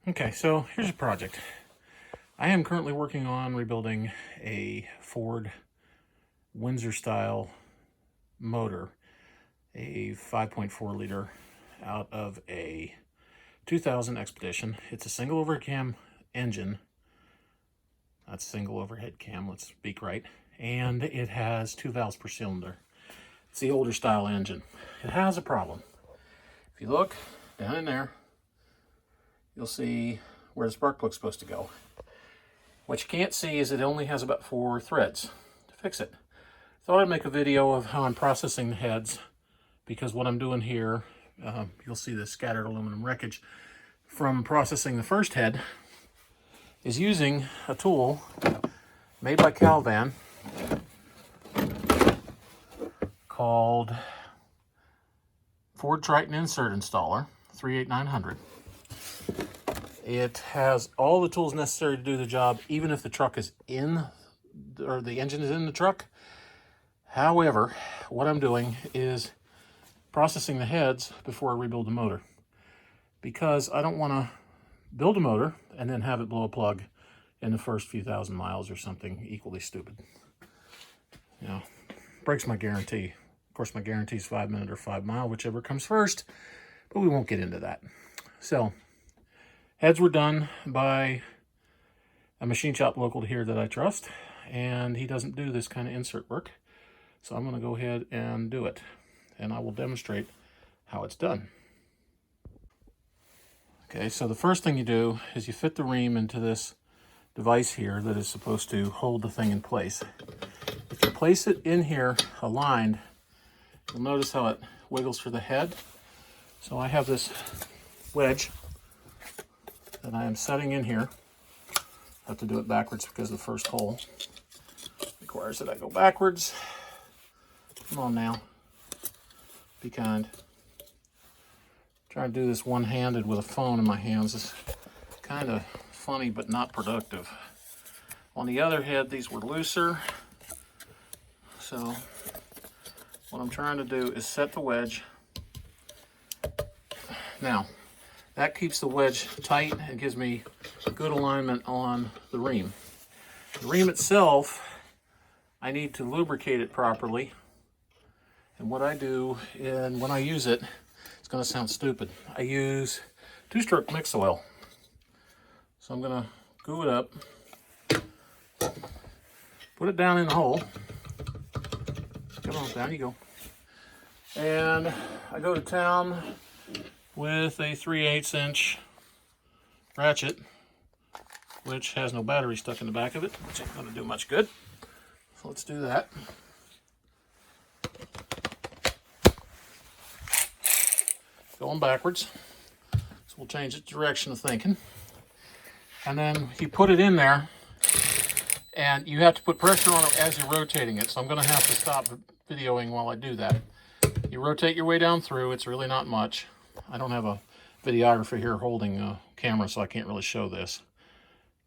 Okay, so here's a project. I am currently working on rebuilding a Ford Windsor style motor, a 5.4 liter out of a 2000 Expedition. It's a single overhead cam engine. That's single overhead cam, let's speak right. And it has 2 valves per cylinder. It's the older style engine. It has a problem. If you look down in there, you'll see where the spark plug's supposed to go. What you can't see is it only has about 4 threads to fix it. Thought I'd make a video of how I'm processing the heads, because what I'm doing here, you'll see the scattered aluminum wreckage from processing the first head, is using a tool made by Calvan called Ford Triton Insert Installer 38900. It has all the tools necessary to do the job, even if the truck is in, or the engine is in the truck. However, what I'm doing is processing the heads before I rebuild the motor, because I don't want to build a motor and then have it blow a plug in the first few thousand miles or something equally stupid. You know, breaks my guarantee. Of course, my guarantee is 5 minute or 5 mile, whichever comes first, but we won't get into that. So, heads were done by a machine shop local to here that I trust, and he doesn't do this kind of insert work. So I'm going to go ahead and do it, and I will demonstrate how it's done. Okay, so the first thing you do is you fit the ream into this device here that is supposed to hold the thing in place. If you place it in here aligned, you'll notice how it wiggles for the head. So I have this wedge that I am setting in here. I have to do it backwards because the first hole requires that I go backwards. Come on now, be kind. Trying to do this one-handed with a phone in my hands is kind of funny but not productive. On the other head, these were looser. So what I'm trying to do is set the wedge. Now, that keeps the wedge tight and gives me good alignment on the ream. The ream itself, I need to lubricate it properly. And what I do, and when I use it, it's going to sound stupid, I use 2-stroke mix oil. So I'm going to goo it up, put it down in the hole. Come on, down you go. And I go to town with a 3/8 inch ratchet, which has no battery stuck in the back of it, which ain't going to do much good. So let's do that. Going backwards, so we'll change its direction of thinking. And then you put it in there, and you have to put pressure on it as you're rotating it, so I'm going to have to stop videoing while I do that. You rotate your way down through. It's really not much. I don't have a videographer here holding a camera, so I can't really show this.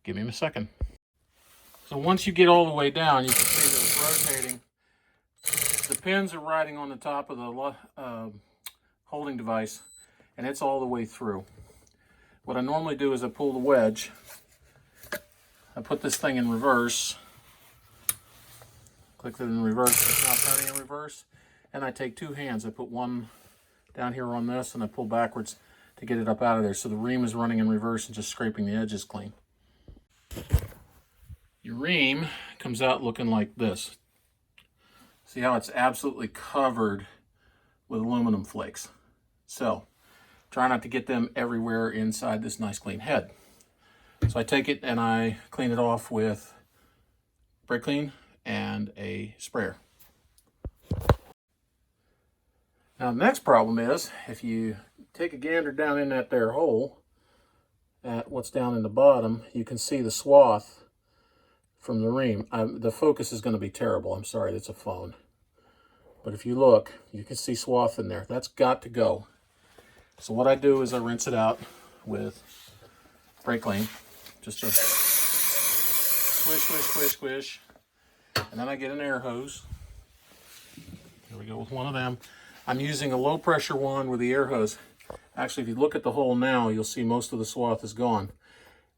Give me a second. So once you get all the way down, you can see that it's rotating. The pins are riding on the top of the holding device, and it's all the way through. What I normally do is I pull the wedge, I put this thing in reverse, click it in reverse, it's not turning in reverse, and I take 2 hands, I put one down here on this, and I pull backwards to get it up out of there, so the ream is running in reverse and just scraping the edges clean. Your ream comes out looking like this. See how it's absolutely covered with aluminum flakes. So try not to get them everywhere inside this nice clean head. So I take it and I clean it off with brake clean and a sprayer. Now the next problem is, if you take a gander down in that there hole at what's down in the bottom, you can see the swath from the ream. The focus is going to be terrible. I'm sorry, it's a phone. But if you look, you can see swath in there. That's got to go. So what I do is I rinse it out with brake clean. Just a squish, squish, squish, squish. And then I get an air hose. Here we go with one of them. I'm using a low pressure one with the air hose. Actually, if you look at the hole now, you'll see most of the swath is gone.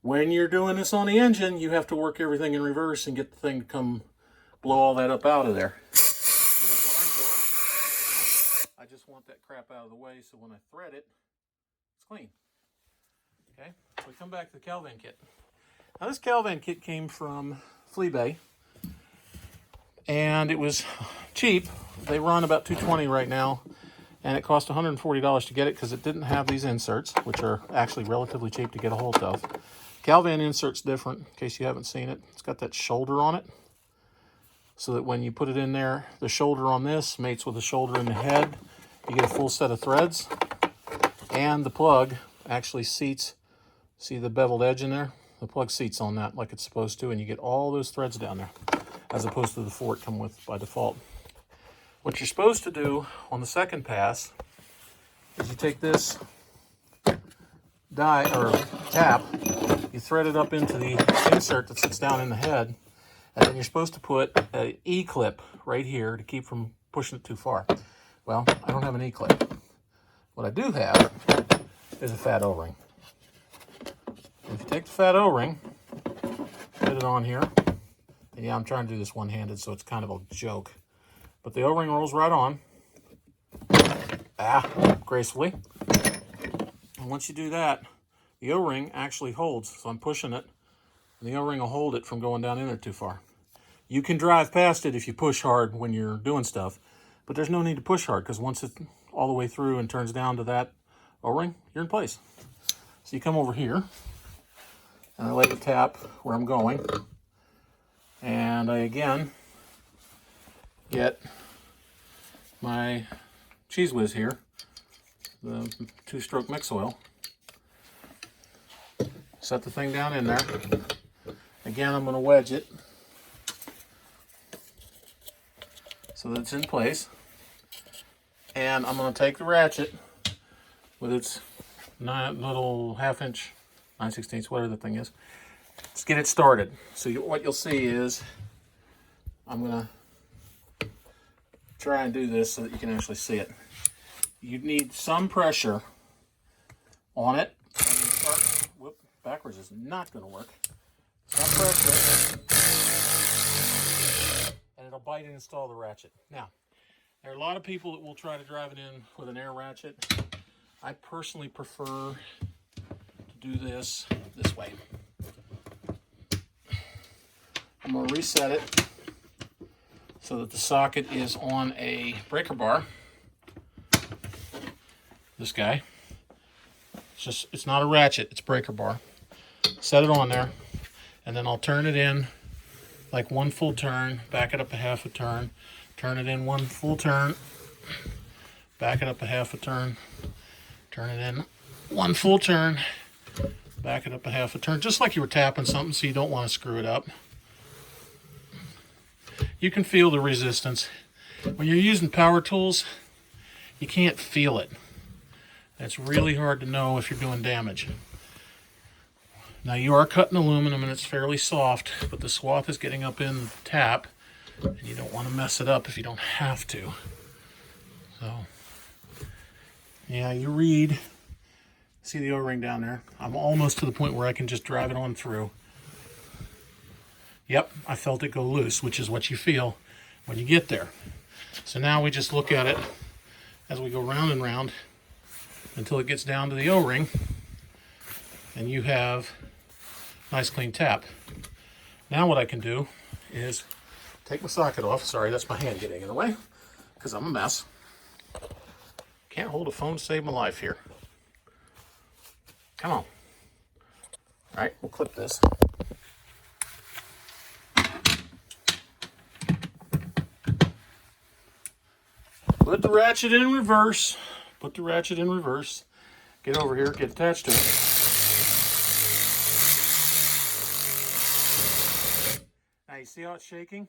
When you're doing this on the engine, you have to work everything in reverse and get the thing to come blow all that up out of there. So with what I'm doing, I just want that crap out of the way so when I thread it, it's clean. Okay, so we come back to the Calvan kit. Now this Calvan kit came from Flea Bay, and it was cheap. They run about $220 right now, and it cost $140 to get it because it didn't have these inserts, which are actually relatively cheap to get a hold of. Calvan insert's different, in case you haven't seen it. It's got that shoulder on it, so that when you put it in there, the shoulder on this mates with the shoulder in the head. You get a full set of threads, and the plug actually seats. See the beveled edge in there? The plug seats on that like it's supposed to, and you get all those threads down there, as opposed to the four it come with by default. What you're supposed to do on the second pass is you take this die or tap, you thread it up into the insert that sits down in the head, and then you're supposed to put an E-clip right here to keep from pushing it too far. Well, I don't have an E-clip. What I do have is a fat O-ring. If you take the fat O-ring, put it on here, and yeah, I'm trying to do this one-handed, so it's kind of a joke. But the O-ring rolls right on, gracefully. And once you do that, the O-ring actually holds. So I'm pushing it, and the O-ring will hold it from going down in there too far. You can drive past it if you push hard when you're doing stuff, but there's no need to push hard because once it's all the way through and turns down to that O-ring, you're in place. So you come over here, and I lay the tap where I'm going, and I again get my Cheese Whiz here, the 2-stroke mix oil. Set the thing down in there. Again, I'm going to wedge it so that it's in place. And I'm going to take the ratchet with its little 1/2 inch, 9/16, whatever the thing is. Let's get it started. So what you'll see is, I'm going to try and do this so that you can actually see it. You need some pressure on it. And you start, backwards is not going to work. Some pressure, and it'll bite and install the ratchet. Now, there are a lot of people that will try to drive it in with an air ratchet. I personally prefer to do this way. I'm going to reset it so that the socket is on a breaker bar. This guy. It's not a ratchet, it's a breaker bar. Set it on there, and then I'll turn it in like one full turn, back it up a 1/2 turn, turn it in one full turn, back it up a 1/2 turn, turn it in one full turn, back it up a 1/2 turn, just like you were tapping something, so you don't want to screw it up. You can feel the resistance. When you're using power tools, you can't feel it. It's really hard to know if you're doing damage. Now you are cutting aluminum and it's fairly soft, but the swath is getting up in the tap, and you don't want to mess it up if you don't have to. So, yeah, you read. See the O-ring down there? I'm almost to the point where I can just drive it on through. Yep, I felt it go loose, which is what you feel when you get there. So now we just look at it as we go round and round until it gets down to the O-ring, and you have nice clean tap. Now what I can do is take my socket off. Sorry, that's my hand getting in the way because I'm a mess. Can't hold a phone to save my life here. Come on. All right, we'll clip this. Put the ratchet in reverse. Put the ratchet in reverse. Get over here, get attached to it. Now you see how it's shaking?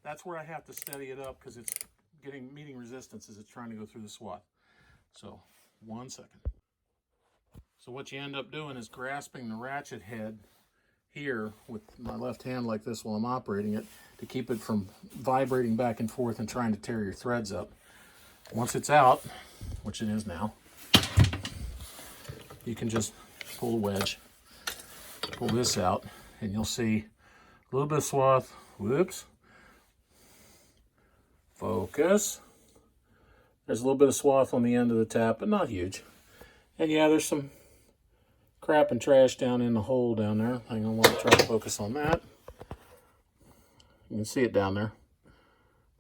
That's where I have to steady it up because it's meeting resistance as it's trying to go through the swath. So, 1 second. So what you end up doing is grasping the ratchet head here with my left hand like this while I'm operating it to keep it from vibrating back and forth and trying to tear your threads up. Once it's out, which it is now, you can just pull the wedge, pull this out, and you'll see a little bit of swath. Whoops. Focus. There's a little bit of swath on the end of the tap, but not huge. And yeah, there's some crap and trash down in the hole down there. I'm going to want to try to focus on that. You can see it down there.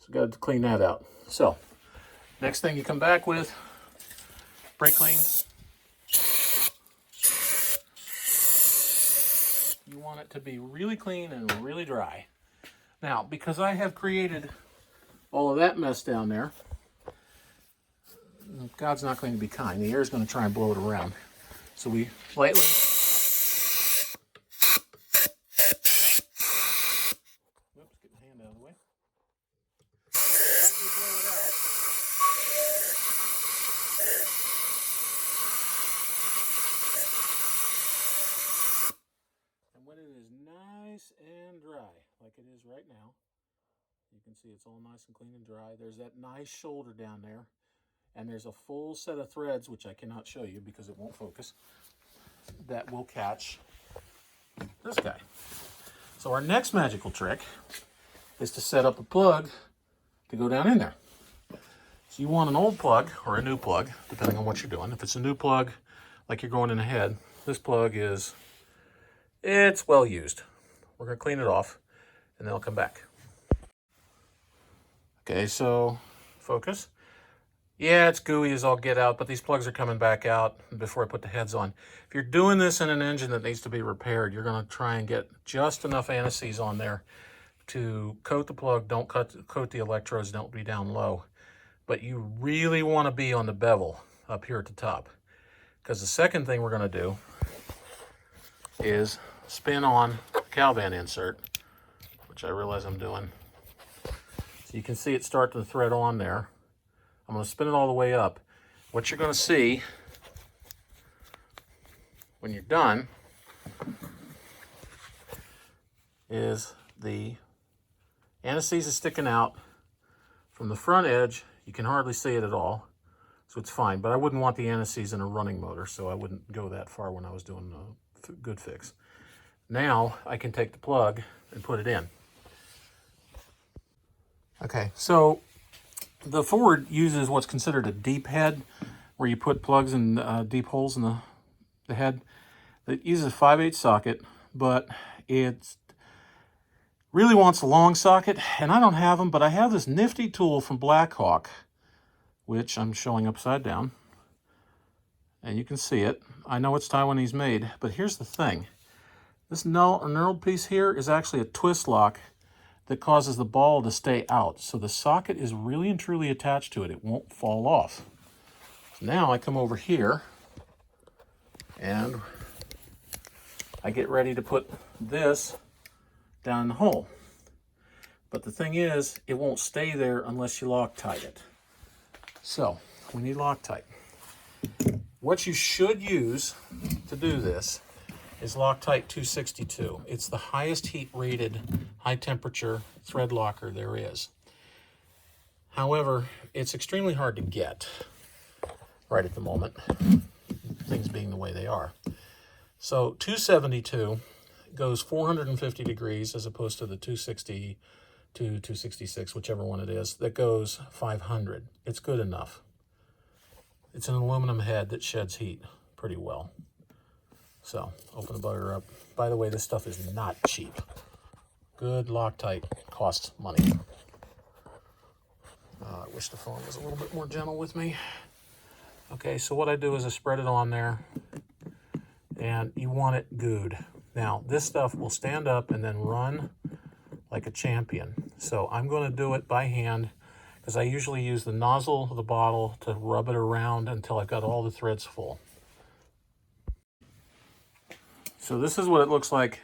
So got to clean that out. So, next thing you come back with, brake clean. You want it to be really clean and really dry. Now, because I have created all of that mess down there, God's not going to be kind. The air is going to try and blow it around. So we lightly... Whoops, get my hand out of the way. Lightly blow it out. And when it is nice and dry, like it is right now, you can see it's all nice and clean and dry. There's that nice shoulder down there. And there's a full set of threads, which I cannot show you because it won't focus, that will catch this guy. So our next magical trick is to set up a plug to go down in there. So you want an old plug or a new plug, depending on what you're doing. If it's a new plug, like you're going in the head, this plug it's well used. We're going to clean it off, and then I'll come back. Okay, so focus. Yeah, it's gooey as all get out, but these plugs are coming back out before I put the heads on. If you're doing this in an engine that needs to be repaired, you're going to try and get just enough anti-seize on there to coat the plug. Don't coat the electrodes, don't be down low. But you really want to be on the bevel up here at the top. Because the second thing we're going to do is spin on the Calvan insert, which I realize I'm doing. So you can see it start to thread on there. I'm going to spin it all the way up. What you're going to see when you're done is the anti-seize is sticking out from the front edge. You can hardly see it at all, so it's fine. But I wouldn't want the anti-seize in a running motor, so I wouldn't go that far when I was doing a good fix. Now I can take the plug and put it in. Okay, so the Ford uses what's considered a deep head, where you put plugs in deep holes in the head. It uses a 5/8 socket, but it really wants a long socket, and I don't have them, but I have this nifty tool from Blackhawk, which I'm showing upside down, and you can see it. I know it's Taiwanese made, but here's the thing. This knurled piece here is actually a twist lock that causes the ball to stay out. So the socket is really and truly attached to it. It won't fall off. So now I come over here and I get ready to put this down in the hole. But the thing is, it won't stay there unless you Loctite it. So we need Loctite. What you should use to do this is Loctite 262. It's the highest heat rated, high temperature thread locker there is. However, it's extremely hard to get right at the moment, things being the way they are. So 272 goes 450 degrees as opposed to the 260 to 266, whichever one it is, that goes 500. It's good enough. It's an aluminum head that sheds heat pretty well. So, open the bugger up. By the way, this stuff is not cheap. Good Loctite costs money. I wish the phone was a little bit more gentle with me. Okay, so what I do is I spread it on there, and you want it gooed. Now, this stuff will stand up and then run like a champion. So I'm going to do it by hand, because I usually use the nozzle of the bottle to rub it around until I've got all the threads full. So this is what it looks like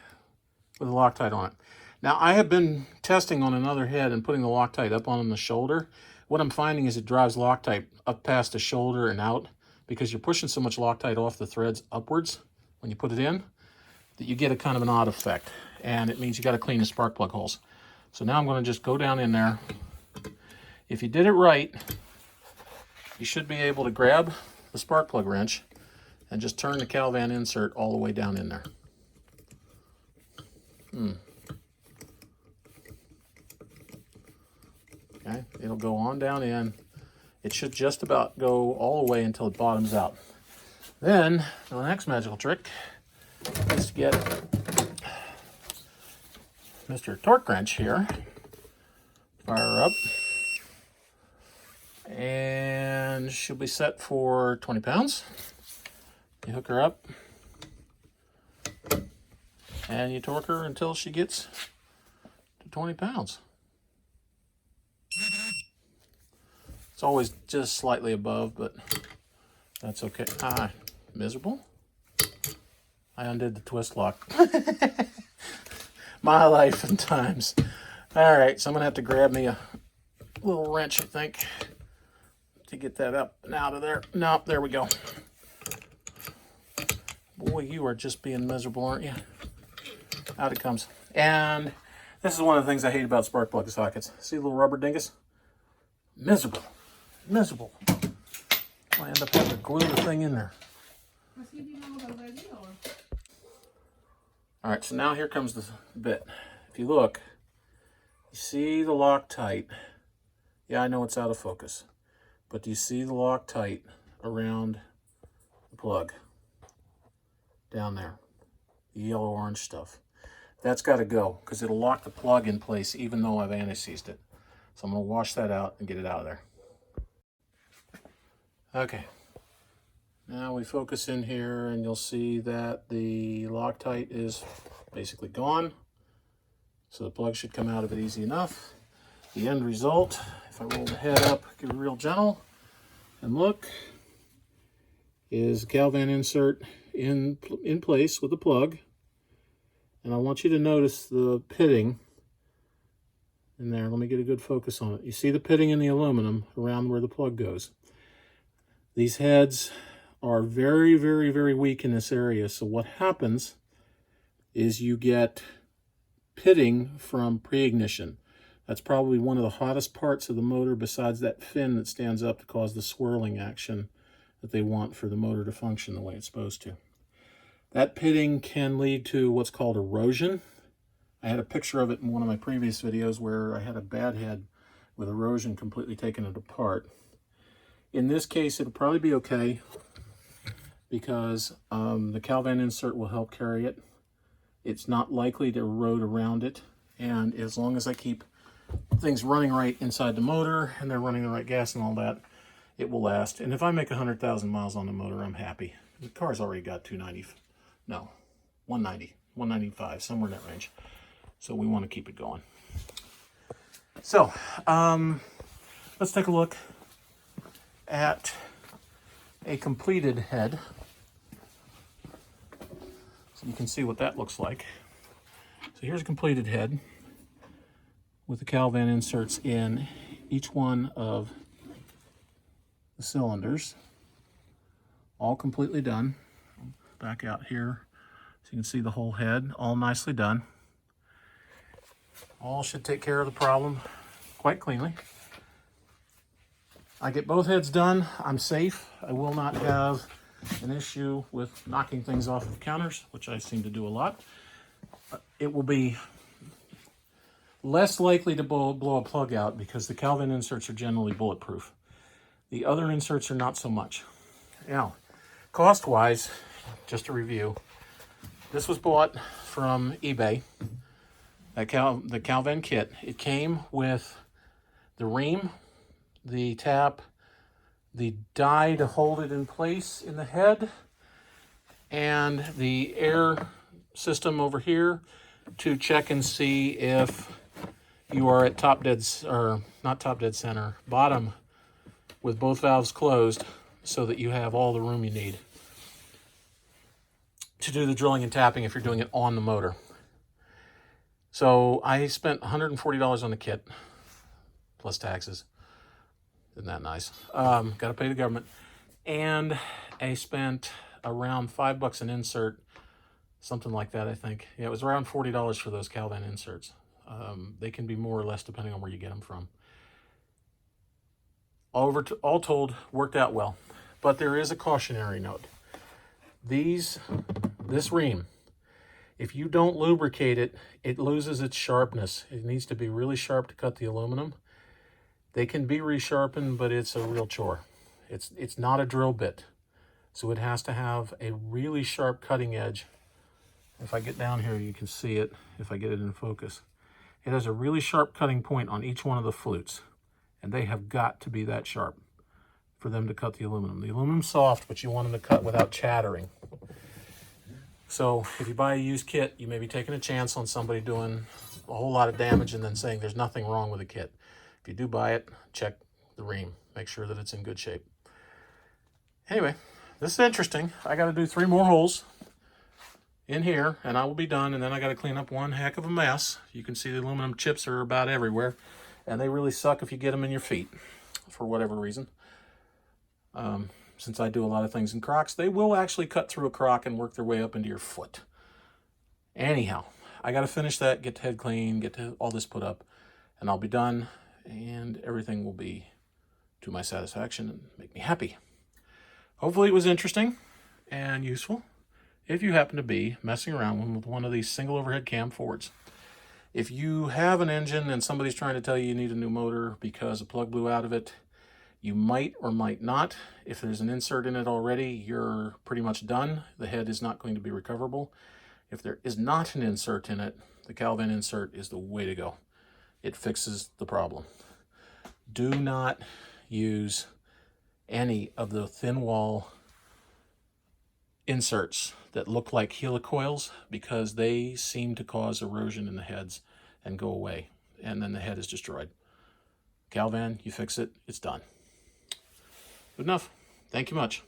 with the Loctite on it. Now, I have been testing on another head and putting the Loctite up on the shoulder. What I'm finding is it drives Loctite up past the shoulder and out, because you're pushing so much Loctite off the threads upwards when you put it in that you get a kind of an odd effect. And it means you got to clean the spark plug holes. So now I'm going to just go down in there. If you did it right, you should be able to grab the spark plug wrench and just turn the Calvan insert all the way down in there. Okay, it'll go on down in. It should just about go all the way until it bottoms out. Then, the next magical trick is to get Mr. Torque Wrench here. Fire her up. And she'll be set for 20 pounds. You hook her up. And you torque her until she gets to 20 pounds. It's always just slightly above, but that's okay. Ah, miserable. I undid the twist lock. My life and times. All right, so I'm gonna have to grab me a little wrench, I think, to get that up and out of there. Nope, there we go. Boy, you are just being miserable, aren't you? Out it comes. And this is one of the things I hate about spark plug sockets. See the little rubber dingus? Miserable. Miserable. I end up having to glue the thing in there. All right, so now here comes the bit. If you look, you see the Loctite. Yeah, I know it's out of focus, but do you see the Loctite around the plug? Down there, the yellow-orange stuff. That's got to go, because it'll lock the plug in place even though I've anti-seized it. So I'm going to wash that out and get it out of there. Okay. Now we focus in here and you'll see that the Loctite is basically gone. So the plug should come out of it easy enough. The end result, if I roll the head up, get it real gentle, and look, is a Calvan insert in place with the plug. And I want you to notice the pitting in there. Let me get a good focus on it. You see the pitting in the aluminum around where the plug goes. These heads are very, very, very weak in this area. So what happens is you get pitting from pre-ignition. That's probably one of the hottest parts of the motor besides that fin that stands up to cause the swirling action that they want for the motor to function the way it's supposed to. That pitting can lead to what's called erosion. I had a picture of it in one of my previous videos where I had a bad head with erosion completely taking it apart. In this case, it'll probably be okay because the Calvan insert will help carry it. It's not likely to erode around it, and as long as I keep things running right inside the motor and they're running the right gas and all that, it will last. And if I make 100,000 miles on the motor, I'm happy. The car's already got 190, 195, somewhere in that range. So we want to keep it going. So let's take a look at a completed head. So you can see what that looks like. So here's a completed head with the Calvan inserts in each one of the cylinders. All completely done. Back out here so you can see the whole head, all nicely done. All should take care of the problem quite cleanly. I get both heads done, I'm safe. I will not have an issue with knocking things off of counters, which I seem to do a lot. It will be less likely to blow a plug out because the Calvan inserts are generally bulletproof. The other inserts are not so much. Now, cost-wise, just to review, this was bought from eBay, the Calvan kit. It came with the ream, the tap, the die to hold it in place in the head, and the air system over here to check and see if you are at bottom with both valves closed so that you have all the room you need to do the drilling and tapping if you're doing it on the motor. So I spent $140 on the kit, plus taxes. Isn't that nice? Got to pay the government. And I spent around $5 an insert, something like that, I think. Yeah, it was around $40 for those Calvan inserts. They can be more or less depending on where you get them from. All told, worked out well. But there is a cautionary note. this ream, if you don't lubricate it, it loses its sharpness. It needs to be really sharp to cut the aluminum. They can be resharpened, but it's a real chore. It's not a drill bit, so it has to have a really sharp cutting edge. If I get down here, you can see it if I get it in focus. It has a really sharp cutting point on each one of the flutes, and they have got to be that sharp for them to cut the aluminum. The aluminum's soft, but you want them to cut without chattering. So if you buy a used kit, you may be taking a chance on somebody doing a whole lot of damage and then saying there's nothing wrong with the kit. If you do buy it, check the ream. Make sure that it's in good shape. Anyway, this is interesting. I got to do 3 more holes in here, and I will be done, and then I got to clean up one heck of a mess. You can see the aluminum chips are about everywhere, and they really suck if you get them in your feet for whatever reason. Since I do a lot of things in Crocs, they will actually cut through a Croc and work their way up into your foot. Anyhow, I got to finish that, get the head clean, get all this put up, and I'll be done, and everything will be to my satisfaction and make me happy. Hopefully it was interesting and useful if you happen to be messing around with one of these single overhead cam Fords. If you have an engine and somebody's trying to tell you you need a new motor because a plug blew out of it, you might or might not. If there's an insert in it already, you're pretty much done. The head is not going to be recoverable. If there is not an insert in it, the Calvan insert is the way to go. It fixes the problem. Do not use any of the thin wall inserts that look like helicoils, because they seem to cause erosion in the heads and go away, and then the head is destroyed. Calvan, you fix it, it's done. Good enough. Thank you much.